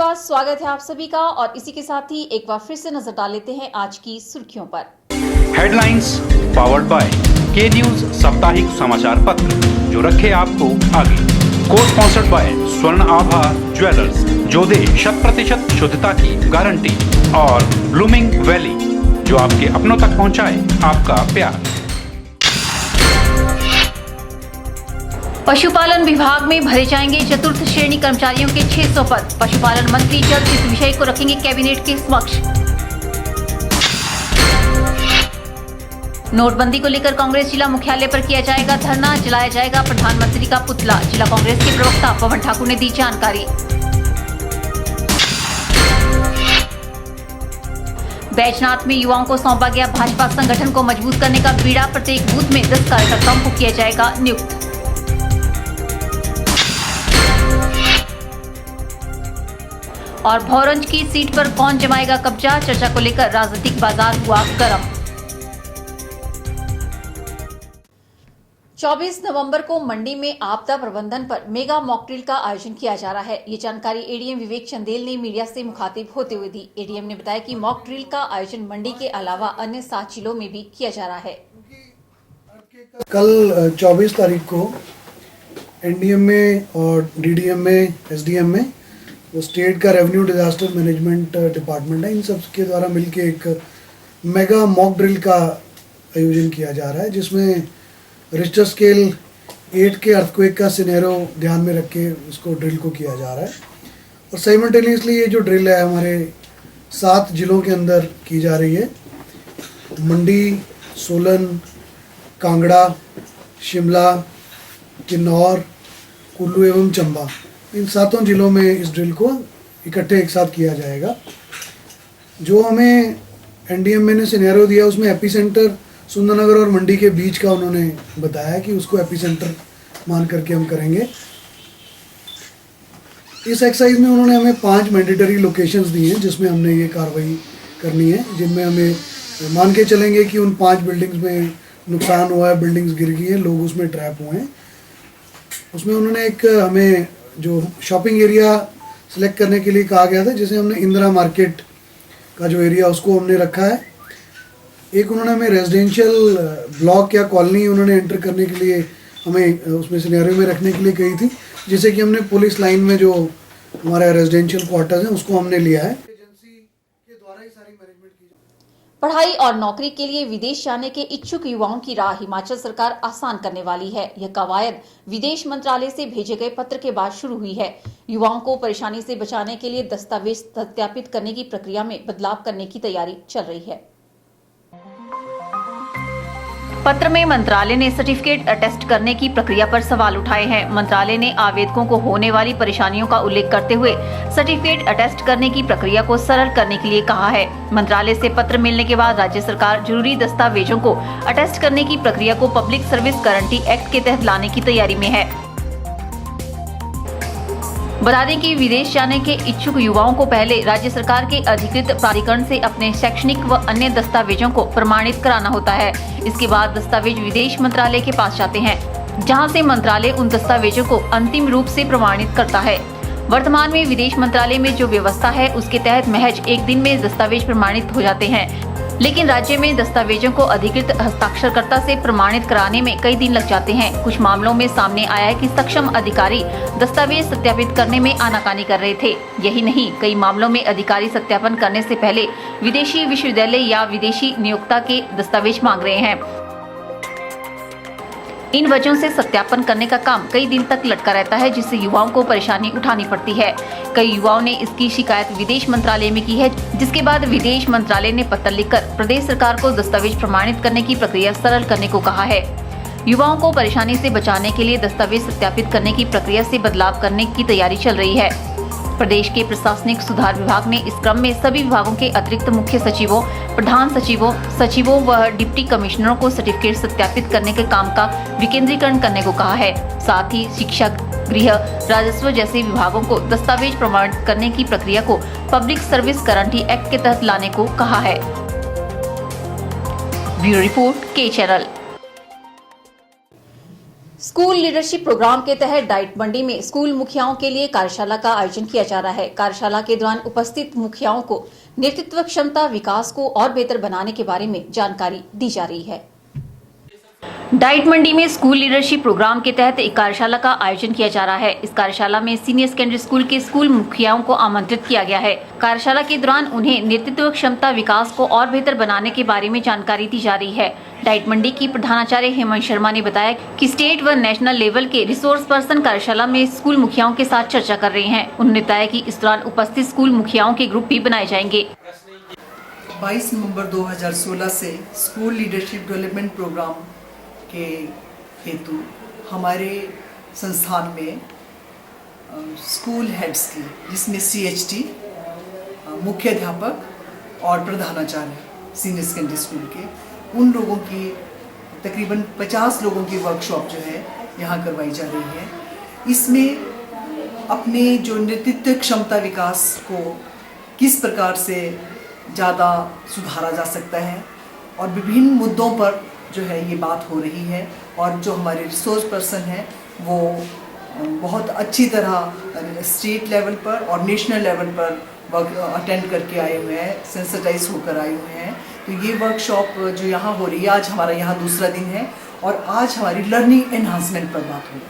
नमस्कार, स्वागत है आप सभी का और इसी के साथ ही एक बार फिर से नजर डाल लेते हैं आज की सुर्खियों पर। हेडलाइंस पावर्ड बाय के न्यूज साप्ताहिक समाचार पत्र, जो रखे आपको आगे। को स्पॉन्सर्ड बाय स्वर्ण आभा ज्वेलर्स, जो दे 100% शुद्धता की गारंटी, और ब्लूमिंग वैली, जो आपके अपनों तक पहुंचाए आपका प्यार। पशुपालन विभाग में भरे जाएंगे चतुर्थ श्रेणी कर्मचारियों के 600 पद। पशुपालन मंत्री जल्द इस विषय को रखेंगे कैबिनेट के समक्ष। नोटबंदी को लेकर कांग्रेस जिला मुख्यालय पर किया जाएगा धरना, जलाया जाएगा प्रधानमंत्री का पुतला। जिला कांग्रेस के प्रवक्ता पवन ठाकुर ने दी जानकारी। बैजनाथ में युवाओं को सौंपा गया भाजपा संगठन को मजबूत करने का बीड़ा। प्रत्येक बूथ में 10 कार्यकर्ताओं को किया जाएगा नियुक्त। और भौरंज की सीट पर कौन जमाएगा कब्जा, चर्चा को लेकर राजनीतिक बाजार हुआ गर्म। 24 नवंबर को मंडी में आपदा प्रबंधन पर मेगा मॉक ड्रिल का आयोजन किया जा रहा है। ये जानकारी एडीएम विवेक चंदेल ने मीडिया से मुखातिब होते हुए दी। एडीएम ने बताया कि मॉक ड्रिल का आयोजन मंडी के अलावा अन्य 7 जिलों में भी किया जा रहा है। कल 24 तारीख को एनडीएम में और डीडीएम में, एसडीएम में, वो स्टेट का रेवेन्यू डिजास्टर मैनेजमेंट डिपार्टमेंट है, इन सब के द्वारा मिलके एक मेगा मॉक ड्रिल का आयोजन किया जा रहा है, जिसमें रिक्टर स्केल 8 के अर्थक्वेक का सिनेरियो ध्यान में रख के उसको ड्रिल को किया जा रहा है। और साइमल्टेनियसली ये जो ड्रिल है हमारे 7 जिलों के अंदर की जा रही है। मंडी, सोलन, कांगड़ा, शिमला, किन्नौर, कुल्लू एवं चंबा, इन 7 जिलों में इस ड्रिल को इकट्ठे एक साथ किया जाएगा। जो हमें एनडीएम ने सिनेरियो दिया उसमें एपीसेंटर सुंदरनगर और मंडी के बीच का उन्होंने बताया कि उसको एपीसेंटर मान करके हम करेंगे। इस एक्सरसाइज में उन्होंने हमें 5 मैंडेटरी लोकेशंस दी हैं जिसमें हमने ये कार्रवाई करनी है, जिनमें हमें मान के चलेंगे कि उन 5 बिल्डिंग्स में नुकसान हुआ है, बिल्डिंग्स गिर गई हैं, लोग उसमें ट्रैप हुए हैं। उसमें उन्होंने एक हमें जो शॉपिंग एरिया सिलेक्ट करने के लिए कहा गया था, जिसे हमने इंदिरा मार्केट का जो एरिया उसको हमने रखा है। एक उन्होंने हमें रेजिडेंशियल ब्लॉक या कॉलोनी उन्होंने एंटर करने के लिए हमें उसमें सिनेरियो में रखने के लिए कही थी, जिसे कि हमने पुलिस लाइन में जो हमारा रेजिडेंशियल क्वार्टर्स है उसको हमने लिया है। एजेंसी के द्वारा ही सारी मैनेजमेंट की। पढ़ाई और नौकरी के लिए विदेश जाने के इच्छुक युवाओं की राह हिमाचल सरकार आसान करने वाली है। यह कवायद विदेश मंत्रालय से भेजे गए पत्र के बाद शुरू हुई है। युवाओं को परेशानी से बचाने के लिए दस्तावेज सत्यापित करने की प्रक्रिया में बदलाव करने की तैयारी चल रही है। पत्र में मंत्रालय ने सर्टिफिकेट अटेस्ट करने की प्रक्रिया पर सवाल उठाए हैं। मंत्रालय ने आवेदकों को होने वाली परेशानियों का उल्लेख करते हुए सर्टिफिकेट अटेस्ट करने की प्रक्रिया को सरल करने के लिए कहा है। मंत्रालय से पत्र मिलने के बाद राज्य सरकार जरूरी दस्तावेजों को अटेस्ट करने की प्रक्रिया को पब्लिक सर्विस गारंटी एक्ट के तहत लाने की तैयारी में है। बता दें कि विदेश जाने के इच्छुक युवाओं को पहले राज्य सरकार के अधिकृत प्राधिकरण से अपने शैक्षणिक व अन्य दस्तावेजों को प्रमाणित कराना होता है। इसके बाद दस्तावेज विदेश मंत्रालय के पास जाते हैं, जहां से मंत्रालय उन दस्तावेजों को अंतिम रूप से प्रमाणित करता है। वर्तमान में विदेश मंत्रालय में जो व्यवस्था है उसके तहत महज 1 दिन में दस्तावेज प्रमाणित हो जाते हैं, लेकिन राज्य में दस्तावेजों को अधिकृत हस्ताक्षरकर्ता से प्रमाणित कराने में कई दिन लग जाते हैं। कुछ मामलों में सामने आया है कि सक्षम अधिकारी दस्तावेज सत्यापित करने में आनाकानी कर रहे थे। यही नहीं, कई मामलों में अधिकारी सत्यापन करने से पहले विदेशी विश्वविद्यालय या विदेशी नियोक्ता के दस्तावेज मांग रहे हैं। इन वजहों से सत्यापन करने का काम कई दिन तक लटका रहता है, जिससे युवाओं को परेशानी उठानी पड़ती है। कई युवाओं ने इसकी शिकायत विदेश मंत्रालय में की है, जिसके बाद विदेश मंत्रालय ने पत्र लिखकर प्रदेश सरकार को दस्तावेज प्रमाणित करने की प्रक्रिया सरल करने को कहा है। युवाओं को परेशानी से बचाने के लिए दस्तावेज सत्यापित करने की प्रक्रिया से बदलाव करने की तैयारी चल रही है। प्रदेश के प्रशासनिक सुधार विभाग ने इस क्रम में सभी विभागों के अतिरिक्त मुख्य सचिवों, प्रधान सचिवों व डिप्टी कमिश्नरों को सर्टिफिकेट सत्यापित करने के काम का विकेंद्रीकरण करने को कहा है। साथ ही शिक्षा, गृह, राजस्व जैसे विभागों को दस्तावेज प्रमाणित करने की प्रक्रिया को पब्लिक सर्विस गारंटी एक्ट के तहत लाने को कहा है। ब्यूरो रिपोर्ट, के चैनल। स्कूल लीडरशिप प्रोग्राम के तहत डाइट मंडी में स्कूल मुखियाओं के लिए कार्यशाला का आयोजन किया जा रहा है। कार्यशाला के दौरान उपस्थित मुखियाओं को नेतृत्व क्षमता विकास को और बेहतर बनाने के बारे में जानकारी दी जा रही है। डाइट मंडी में स्कूल लीडरशिप प्रोग्राम के तहत एक कार्यशाला का आयोजन किया जा रहा है। इस कार्यशाला में सीनियर सेकेंडरी स्कूल के स्कूल मुखियाओं को आमंत्रित किया गया है। कार्यशाला के दौरान उन्हें नेतृत्व क्षमता विकास को और बेहतर बनाने के बारे में जानकारी दी जा रही है। डाइट मंडी की प्रधानाचार्य हेमंत शर्मा ने बताया कि स्टेट व नेशनल लेवल के रिसोर्स पर्सन कार्यशाला में स्कूल मुखियाओं के साथ चर्चा कर रहे हैं। उन्होंने बताया कि इस दौरान उपस्थित स्कूल मुखियाओं के ग्रुप भी बनाए जाएंगे। 22 नवंबर 2016 से स्कूल लीडरशिप डेवलपमेंट प्रोग्राम के हेतु हमारे संस्थान में स्कूल हेड्स की, जिसमें CHT, मुख्य अध्यापक और प्रधानाचार्य सीनियर सेकेंडरी स्कूल के, उन लोगों की तकरीबन 50 लोगों की वर्कशॉप जो है यहाँ करवाई जा रही है। इसमें अपने जो नेतृत्व क्षमता विकास को किस प्रकार से ज़्यादा सुधारा जा सकता है और विभिन्न मुद्दों पर जो है ये बात हो रही है। और जो हमारे रिसोर्स पर्सन हैं वो बहुत अच्छी तरह स्टेट लेवल पर और नेशनल लेवल पर वर्क अटेंड करके आए हुए हैं, सेंसिटाइज होकर आए हुए हैं। तो ये वर्कशॉप जो यहाँ हो रही है, आज हमारा यहाँ दूसरा दिन है और आज हमारी लर्निंग एनहांसमेंट पर बात हो रही है।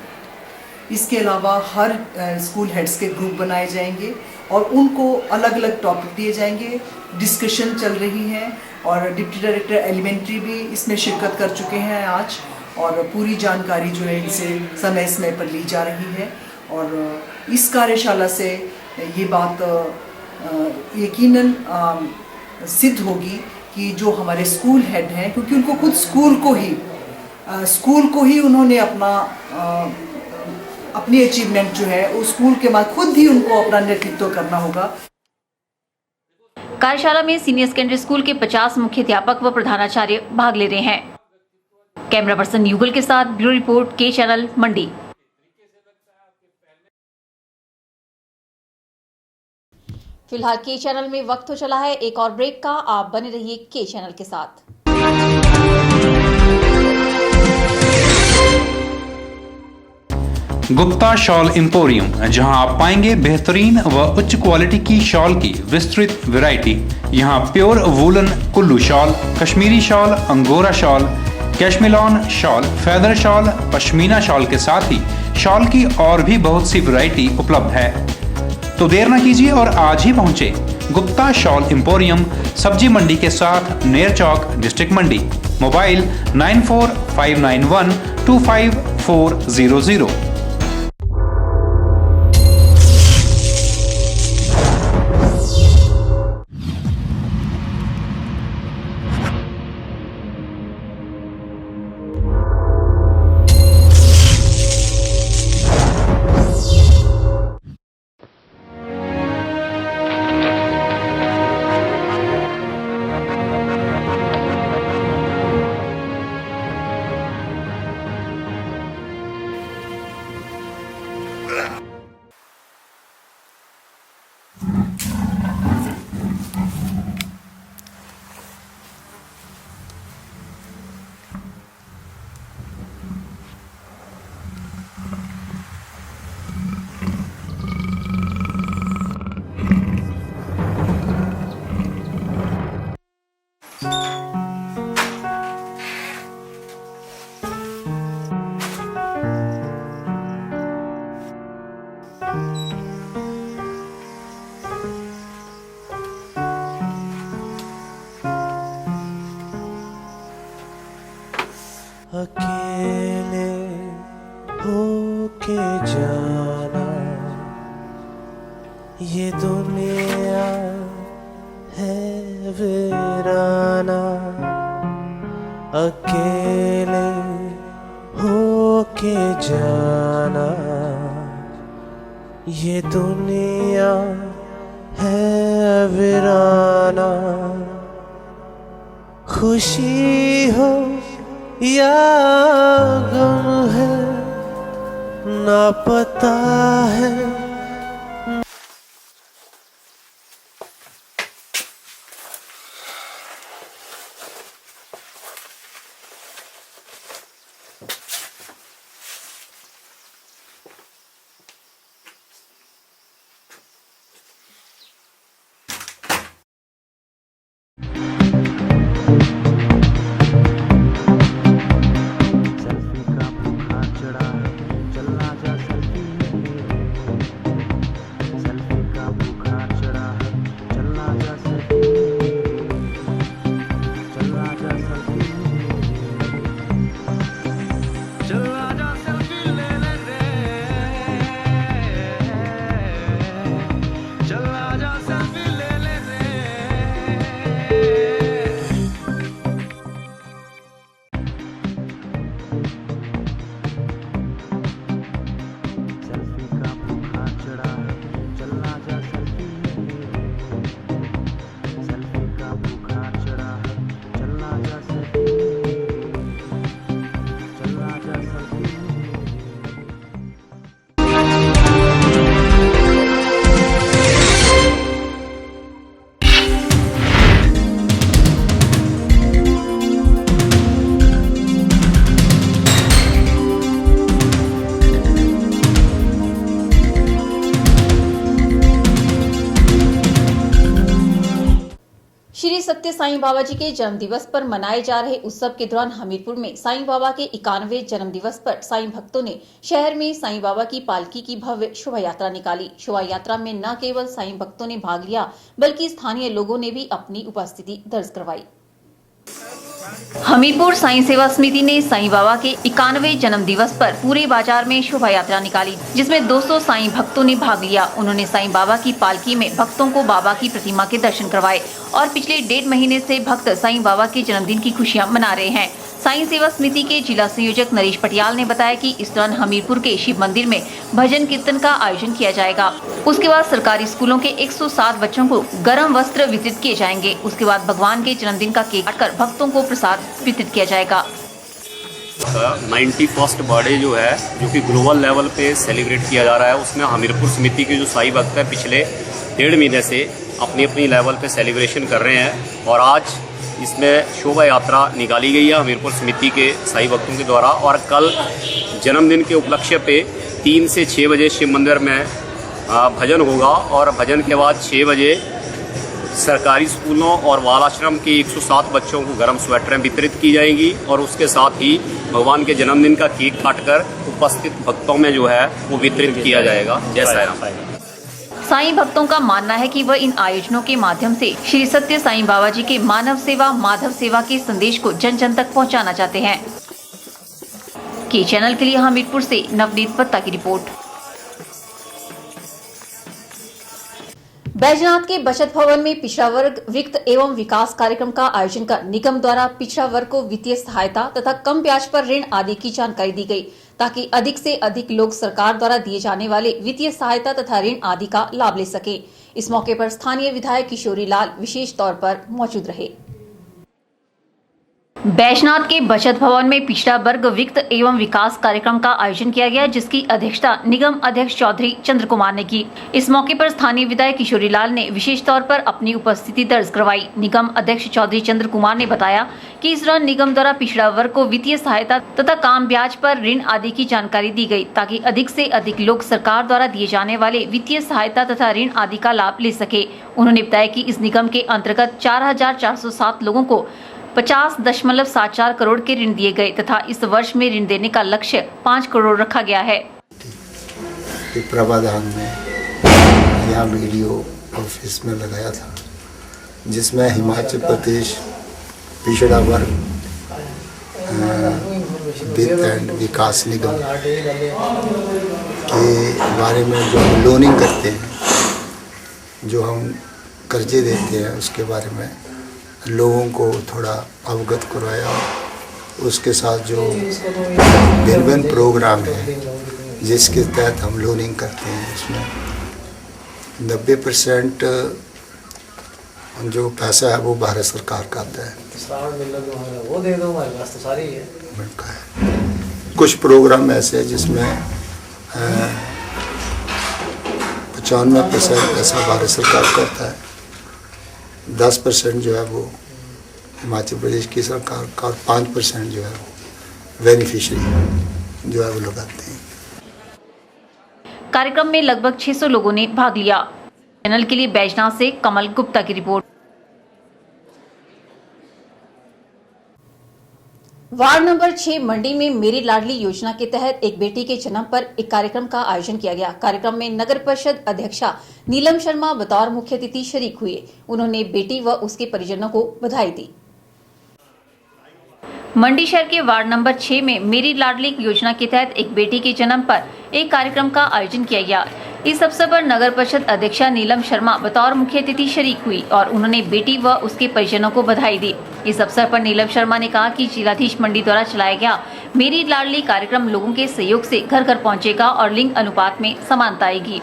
इसके अलावा हर स्कूल हेड्स के ग्रुप बनाए जाएंगे और उनको अलग अलग टॉपिक दिए जाएंगे। डिस्कशन चल रही है और डिप्टी डायरेक्टर एलिमेंट्री भी इसमें शिरकत कर चुके हैं आज, और पूरी जानकारी जो है इनसे समय समय पर ली जा रही है। और इस कार्यशाला से ये बात यकीनन सिद्ध होगी कि जो हमारे स्कूल हेड हैं, क्योंकि उनको खुद स्कूल को ही उन्होंने अपनी अचीवमेंट जो है उस स्कूल के बाद खुद ही उनको अपना नेतृत्व करना होगा। कार्यशाला में सीनियर सेकेंडरी स्कूल के 50 मुख्य अध्यापक व प्रधानाचार्य भाग ले रहे हैं। कैमरा पर्सन युगल के साथ ब्यूरो रिपोर्ट, के चैनल, मंडी। फिलहाल के चैनल में वक्त हो चला है एक और ब्रेक का। आप बने रहिए के चैनल के साथ। गुप्ता शॉल एम्पोरियम, जहां आप पाएंगे बेहतरीन व उच्च क्वालिटी की शॉल की विस्तृत वैरायटी। यहां pure woollen Kullu shawl, Kashmiri shawl, angora shawl, cashmilon shawl, feather shawl, pashmina shawl के साथ ही शॉल की और भी बहुत सी वैरायटी उपलब्ध है। तो देर न कीजिए और आज ही पहुंचे गुप्ता शॉल एम्पोरियम, सब्जी मंडी के साथ, नेर चौक, डिस्ट्रिक्ट मंडी। मोबाइल 9459125400। अकेले होके जाना, ये दुनिया है वीराना। अकेले होके जाना, ये दुनिया है वीराना। खुशी हो या गम है ना पता है। श्री सत्य साईं बाबा जी के जन्म दिवस पर मनाए जा रहे उत्सव के दौरान हमीरपुर में साईं बाबा के 91वें जन्म दिवस पर साईं भक्तों ने शहर में साईं बाबा की पालकी की भव्य शोभा यात्रा निकाली। शोभा यात्रा में न केवल साईं भक्तों ने भाग लिया बल्कि स्थानीय लोगों ने भी अपनी उपस्थिति दर्ज करवाई। हमीरपुर साईं सेवा समिति ने साईं बाबा के 91वें जन्म दिवस पर पूरे बाजार में शोभा यात्रा निकाली, जिसमें 200 साईं भक्तों ने भाग लिया। उन्होंने साईं बाबा की पालकी में भक्तों को बाबा की प्रतिमा के दर्शन करवाए और पिछले 1.5 महीने से भक्त साईं बाबा के जन्मदिन की खुशियां मना रहे हैं। साईं सेवा समिति के जिला संयोजक नरेश पटियाल ने बताया कि इस दौरान हमीरपुर के शिव मंदिर में भजन कीर्तन का आयोजन किया जाएगा। उसके बाद सरकारी स्कूलों के 107 बच्चों को गर्म वस्त्र वितरित किए जाएंगे। उसके बाद भगवान के जन्मदिन का केक काटकर भक्तों को प्रसाद वितरित किया जाएगा। 91st बर्थडे जो है, जो कि ग्लोबल लेवल पे सेलिब्रेट किया जा रहा है, उसमें हमीरपुर समिति के जो साईं भक्त है पिछले 1.5 महीने से अपनी अपनी लेवल पे सेलिब्रेशन कर रहे हैं और आज इसमें शोभा यात्रा निकाली गई है हमीरपुर समिति के साईं भक्तों के द्वारा। और कल जन्मदिन के उपलक्ष्य पे 3 से 6 बजे शिव मंदिर में भजन होगा और भजन के बाद 6 बजे सरकारी स्कूलों और बाल आश्रम के 107 बच्चों को गर्म स्वेटरें वितरित की जाएंगी और उसके साथ ही भगवान के जन्मदिन का केक काटकर उपस्थित भक्तों में जो है वो वितरित किया जाएगा। जय साईं राम। साईं भक्तों का मानना है कि वह इन आयोजनों के माध्यम से श्री सत्य साईं बाबा जी के मानव सेवा माधव सेवा के संदेश को जन जन तक पहुंचाना चाहते हैं। के चैनल के लिए हमीरपुर से नवनीत पत्ता की रिपोर्ट। बैजनाथ के बचत भवन में पिछड़ा वर्ग वित्त एवं विकास कार्यक्रम का आयोजन कर निगम द्वारा पिछड़ा वर्ग को वित्तीय सहायता तथा कम ब्याज पर ऋण आदि की जानकारी दी गई, ताकि अधिक से अधिक लोग सरकार द्वारा दिए जाने वाले वित्तीय सहायता तथा ऋण आदि का लाभ ले सके। इस मौके पर स्थानीय विधायक किशोरी लाल विशेष तौर पर मौजूद रहे। बैजनाथ के बचत भवन में पिछड़ा वर्ग वित्त एवं विकास कार्यक्रम का आयोजन किया गया, जिसकी अध्यक्षता निगम अध्यक्ष चौधरी चंद्र कुमार ने की। इस मौके पर स्थानीय विधायक किशोरी लाल ने विशेष तौर पर अपनी उपस्थिति दर्ज करवाई। निगम अध्यक्ष चौधरी चंद्र कुमार ने बताया कि इस दौरान निगम द्वारा पिछड़ा वर्ग को वित्तीय सहायता तथा कम ब्याज पर ऋण आदि की जानकारी दी गई, ताकि अधिक से अधिक लोग सरकार द्वारा दिए जाने वाले वित्तीय सहायता तथा ऋण आदि का लाभ ले सके। उन्होंने बताया कि इस निगम के अंतर्गत 4,407 लोगों को 50.74 करोड़ के ऋण दिए गए तथा इस वर्ष में ऋण देने का लक्ष्य 5 करोड़ रखा गया है। प्रावधान में यहाँ वीडियो ऑफिस में लगाया था, जिसमें हिमाचल प्रदेश पिछड़ा वर्ग वित्त एंड विकास निगम के बारे में जो हम लोनिंग करते हैं, जो हम कर्जे देते हैं, उसके बारे में लोगों को थोड़ा अवगत करवाया। उसके साथ जो भिन्न प्रोग्राम है जिसके तहत हम लोनिंग करते हैं, उसमें 90% जो पैसा है वो भारत सरकार का आता है। वो दे दो, हमारे पास तो सारी है। कुछ प्रोग्राम ऐसे हैं जिसमें 95% पैसा भारत सरकार करता है, 10% जो है वो हिमाचल प्रदेश की सरकार का और 5% जो है वो बेनिफिशियरी जो है वो लगाते हैं। कार्यक्रम में लगभग 600 लोगों ने भाग लिया। चैनल के लिए बैजनाथ से कमल गुप्ता की रिपोर्ट। वार्ड नंबर 6 मंडी में मेरी लाडली योजना के तहत एक बेटी के जन्म पर एक कार्यक्रम का आयोजन किया गया। कार्यक्रम में नगर परिषद अध्यक्षा नीलम शर्मा बतौर मुख्य अतिथि शरीक हुए। उन्होंने बेटी व उसके परिजनों को बधाई दी। मंडी शहर के वार्ड नंबर 6 में मेरी लाडली योजना के तहत एक बेटी के जन्म पर एक कार्यक्रम का आयोजन किया गया। इस अवसर पर नगर परिषद अध्यक्षा नीलम शर्मा बतौर मुख्य अतिथि शरीक हुई और उन्होंने बेटी व उसके परिजनों को बधाई दी। इस अवसर पर नीलम शर्मा ने कहा कि जिलाधीश मंडी द्वारा चलाया गया मेरी लाडली कार्यक्रम लोगों के सहयोग से घर घर पहुंचेगा और लिंग अनुपात में समानता आएगी।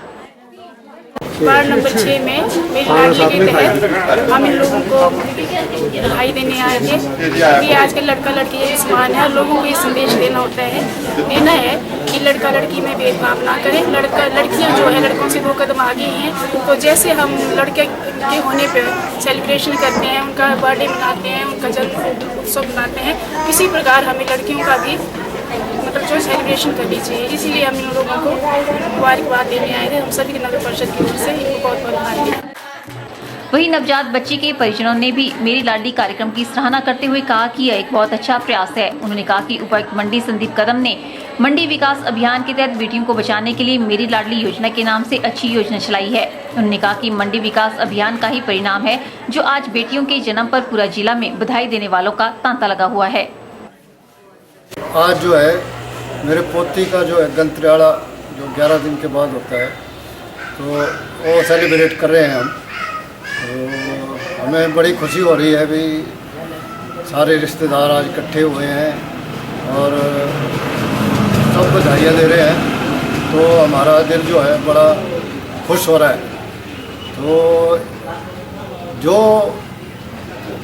वार्ड नंबर 6 में मेरी लाडली के तहत हम इन लोगों को बधाई देने आए थे कि आजकल लड़का लड़की एक समान है। लोगों को ये संदेश देना है कि लड़का लड़की में भेदभाव ना करें। लड़कियां जो है लड़कों से 2 कदम आगे हैं। तो जैसे हम लड़के के होने पे सेलिब्रेशन करते हैं, उनका बर्थडे मनाते हैं, उनका जन्म उत्सव मनाते हैं, इसी प्रकार हमें लड़कियों का भी मतलब जो सेलिब्रेशन करनी चाहिए। इसीलिए हम इन लोगों को मुबारकबाद देने आए थे। हम सभी नगर परिषद की ओर से इनको बहुत बहुत बधाई। वहीं नवजात बच्ची के परिजनों ने भी मेरी लाडली कार्यक्रम की सराहना करते हुए कहा कि यह एक बहुत अच्छा प्रयास है। उन्होंने कहा कि उपायुक्त मंडी संदीप कदम ने मंडी विकास अभियान के तहत बेटियों को बचाने के लिए मेरी लाडली योजना के नाम से अच्छी योजना चलाई है। उन्होंने कहा कि मंडी विकास अभियान का ही परिणाम है जो आज बेटियों के जन्म पर पूरा जिला में बधाई देने वालों का तांता लगा हुआ है। आज जो है मेरे पोती का जो है गंतरियाड़ा जो 11 दिन के बाद होता है तो वो सेलिब्रेट कर रहे हैं हम। तो हमें बड़ी खुशी हो रही है भी सारे रिश्तेदार आज इकट्ठे हुए हैं और सब बधाइयाँ दे रहे हैं। तो हमारा दिल जो है बड़ा खुश हो रहा है। तो जो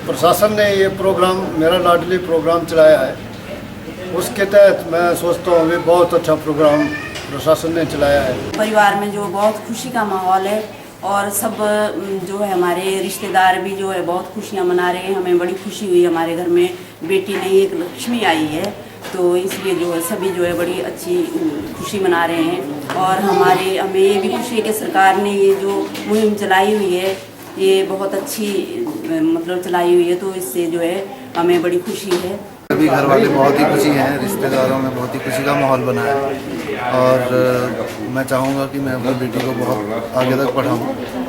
प्रशासन ने ये प्रोग्राम मेरा लाडली प्रोग्राम चलाया है उसके तहत मैं सोचता हूँ कि बहुत अच्छा प्रोग्राम प्रशासन ने चलाया है। परिवार में जो बहुत खुशी का माहौल है और सब जो है हमारे रिश्तेदार भी जो है बहुत खुशियाँ मना रहे हैं। हमें बड़ी खुशी हुई, हमारे घर में बेटी नहीं एक लक्ष्मी आई है तो इसलिए जो है सभी जो है बड़ी अच्छी खुशी मना रहे हैं। और हमें ये भी खुशी है कि सरकार ने ये जो मुहिम चलाई हुई है ये बहुत अच्छी मतलब चलाई हुई है तो इससे जो है हमें बड़ी खुशी है। सभी घर वाले बहुत ही खुशी हैं, रिश्तेदारों में बहुत ही खुशी का माहौल बना है और मैं चाहूँगा कि मैं अपनी बेटी को बहुत आगे तक पढ़ाऊँ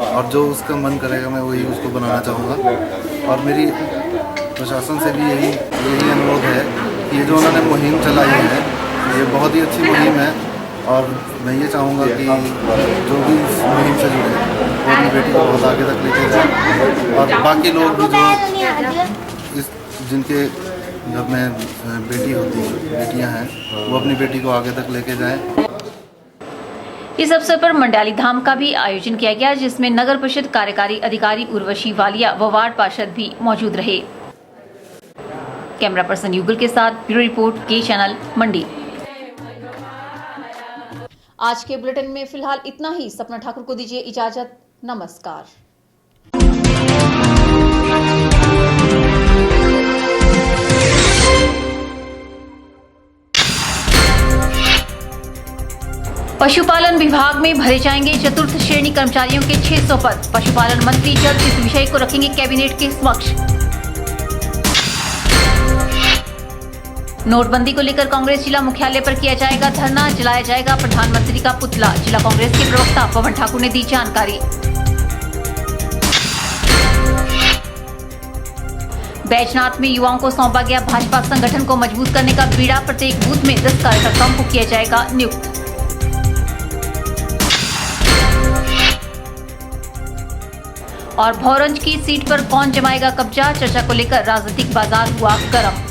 और जो उसका मन करेगा मैं वही उसको बनाना चाहूँगा। और मेरी प्रशासन से भी यही अनुरोध है कि ये जो उन्होंने मुहिम चलाई है ये बहुत ही अच्छी मुहिम है और मैं ये चाहूँगा कि जो भी इस मुहिम से जुड़े वो अपनी बेटी को बहुत आगे तक लेके जाए और बाकी लोग भी जो जिनके घर में बेटियां हैं वो अपनी बेटी को आगे तक लेके जाएं। इस अवसर पर मंडाली धाम का भी आयोजन किया गया जिसमें नगर परिषद कार्यकारी अधिकारी उर्वशी वालिया व वार्ड पार्षद भी मौजूद रहे। कैमरा पर्सन युगल के साथ ब्यूरो रिपोर्ट के चैनल मंडी। आज के बुलेटिन में फिलहाल इतना ही। सपना ठाकुर को दीजिए इजाजत। नमस्कार। पशुपालन विभाग में भरे जाएंगे चतुर्थ श्रेणी कर्मचारियों के 600 पद। पशुपालन मंत्री जल्द इस विषय को रखेंगे कैबिनेट के समक्ष। नोटबंदी को लेकर कांग्रेस जिला मुख्यालय पर किया जाएगा धरना, जलाया जाएगा प्रधानमंत्री का पुतला। जिला कांग्रेस के प्रवक्ता पवन ठाकुर ने दी जानकारी। बैजनाथ में युवाओं को सौंपा गया भाजपा संगठन को मजबूत करने का बीड़ा। प्रत्येक बूथ में 10 कार्यकर्ताओं को किया जाएगा नियुक्त। और भौरंज की सीट पर कौन जमाएगा कब्जा, चर्चा को लेकर राजनीतिक बाजार हुआ गर्म।